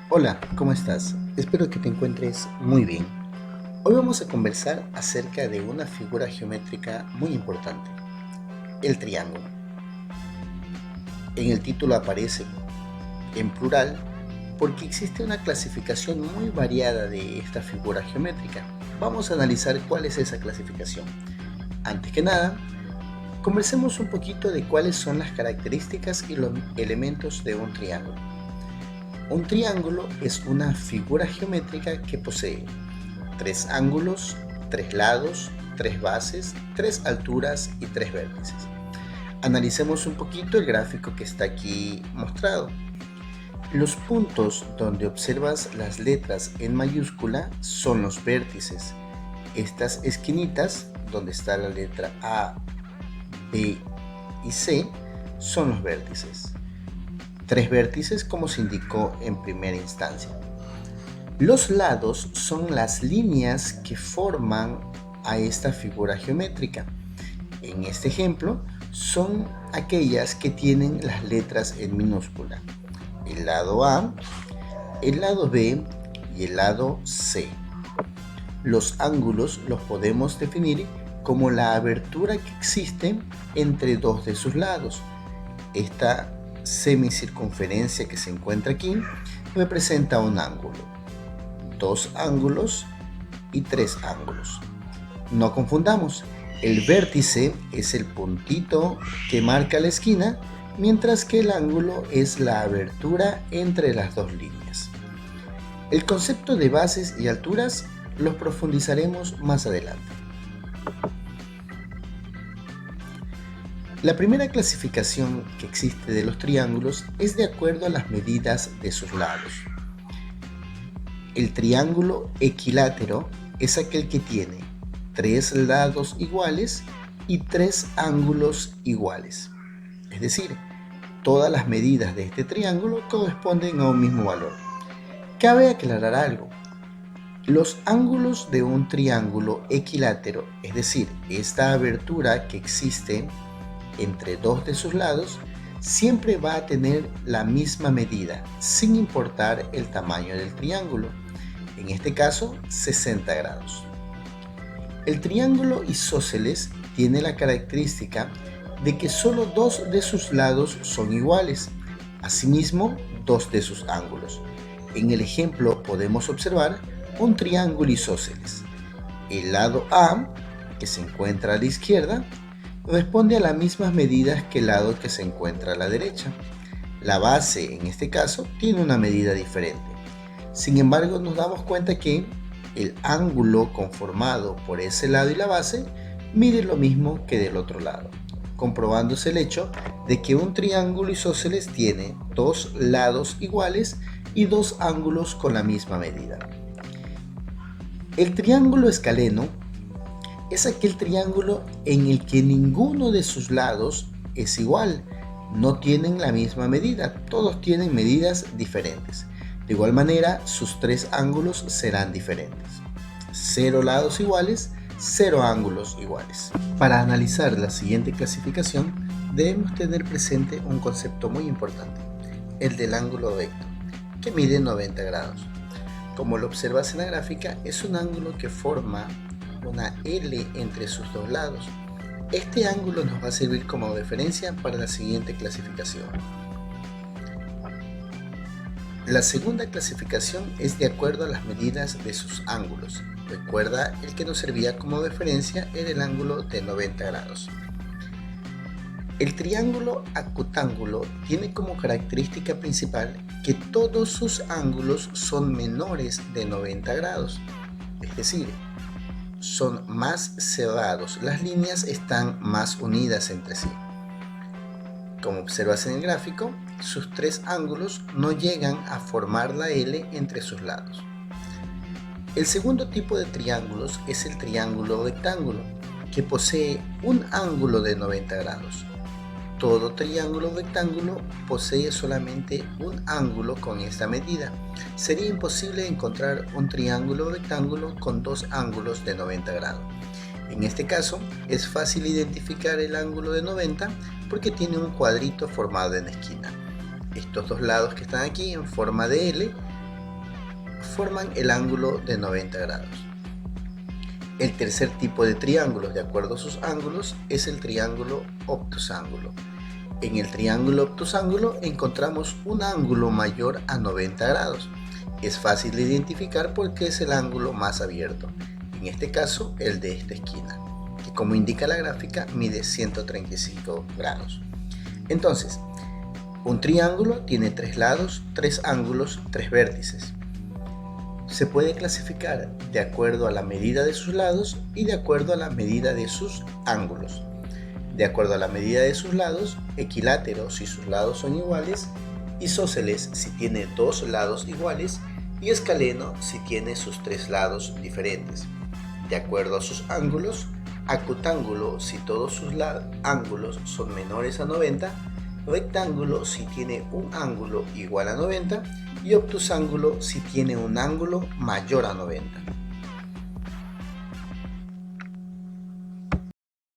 Hola, ¿cómo estás? Espero que te encuentres muy bien. Hoy vamos a conversar acerca de una figura geométrica muy importante, el triángulo. En el título aparece en plural porque existe una clasificación muy variada de esta figura geométrica. Vamos a analizar cuál es esa clasificación. Antes que nada, conversemos un poquito de cuáles son las características y los elementos de un triángulo. Un triángulo es una figura geométrica que posee tres ángulos, tres lados, tres bases, tres alturas y tres vértices. Analicemos un poquito el gráfico que está aquí mostrado. Los puntos donde observas las letras en mayúscula son los vértices. Estas esquinitas, donde está la letra A, B y C, son los vértices. Tres vértices como se indicó en primera instancia. Los lados son las líneas que forman a esta figura geométrica. En este ejemplo, son aquellas que tienen las letras en minúscula. El lado A, el lado B y el lado C. Los ángulos los podemos definir como la abertura que existe entre dos de sus lados. Esta semicircunferencia que se encuentra aquí representa un ángulo, dos ángulos y tres ángulos. No confundamos, el vértice es el puntito que marca la esquina, mientras que el ángulo es la abertura entre las dos líneas. El concepto de bases y alturas los profundizaremos más adelante. La primera clasificación que existe de los triángulos es de acuerdo a las medidas de sus lados. El triángulo equilátero es aquel que tiene tres lados iguales y tres ángulos iguales. Es decir, todas las medidas de este triángulo corresponden a un mismo valor. Cabe aclarar algo. Los ángulos de un triángulo equilátero, es decir, esta abertura que existe entre dos de sus lados, siempre va a tener la misma medida, sin importar el tamaño del triángulo. En este caso, 60 grados. El triángulo isósceles tiene la característica de que solo dos de sus lados son iguales, asimismo dos de sus ángulos. En el ejemplo podemos observar un triángulo isósceles. El lado A, que se encuentra a la izquierda, responde a las mismas medidas que el lado que se encuentra a la derecha. La base, en este caso, tiene una medida diferente. Sin embargo, nos damos cuenta que el ángulo conformado por ese lado y la base mide lo mismo que del otro lado, comprobándose el hecho de que un triángulo isósceles tiene dos lados iguales y dos ángulos con la misma medida. El triángulo escaleno es aquel triángulo en el que ninguno de sus lados es igual, no tienen la misma medida, todos tienen medidas diferentes. De igual manera, sus tres ángulos serán diferentes. 0 lados iguales, 0 ángulos iguales. Para analizar la siguiente clasificación, debemos tener presente un concepto muy importante, el del ángulo recto, que mide 90 grados. Como lo observas en la gráfica, es un ángulo que forma una L entre sus dos lados. Este ángulo nos va a servir como referencia para la siguiente clasificación. La segunda clasificación es de acuerdo a las medidas de sus ángulos. Recuerda, el que nos servía como referencia era el ángulo de 90 grados. El triángulo acutángulo tiene como característica principal que todos sus ángulos son menores de 90 grados. Es decir, son más cerrados, las líneas están más unidas entre sí. Como observas en el gráfico, sus tres ángulos no llegan a formar la L entre sus lados. El segundo tipo de triángulos es el triángulo rectángulo, que posee un ángulo de 90 grados. Todo triángulo rectángulo posee solamente un ángulo con esta medida. Sería imposible encontrar un triángulo rectángulo con dos ángulos de 90 grados. En este caso, es fácil identificar el ángulo de 90 porque tiene un cuadrito formado en esquina. Estos dos lados que están aquí en forma de L forman el ángulo de 90 grados. El tercer tipo de triángulos, de acuerdo a sus ángulos, es el triángulo obtusángulo. En el triángulo obtusángulo encontramos un ángulo mayor a 90 grados. Es fácil de identificar porque es el ángulo más abierto, en este caso el de esta esquina, que como indica la gráfica mide 135 grados. Entonces, un triángulo tiene 3 lados, 3 ángulos, 3 vértices. Se puede clasificar de acuerdo a la medida de sus lados y de acuerdo a la medida de sus ángulos. De acuerdo a la medida de sus lados, equilátero si sus lados son iguales, isósceles si tiene 2 lados iguales y escaleno si tiene sus 3 lados diferentes. De acuerdo a sus ángulos, acutángulo si todos sus ángulos son menores a 90, rectángulo si tiene un ángulo igual a 90 y obtusángulo si tiene un ángulo mayor a 90.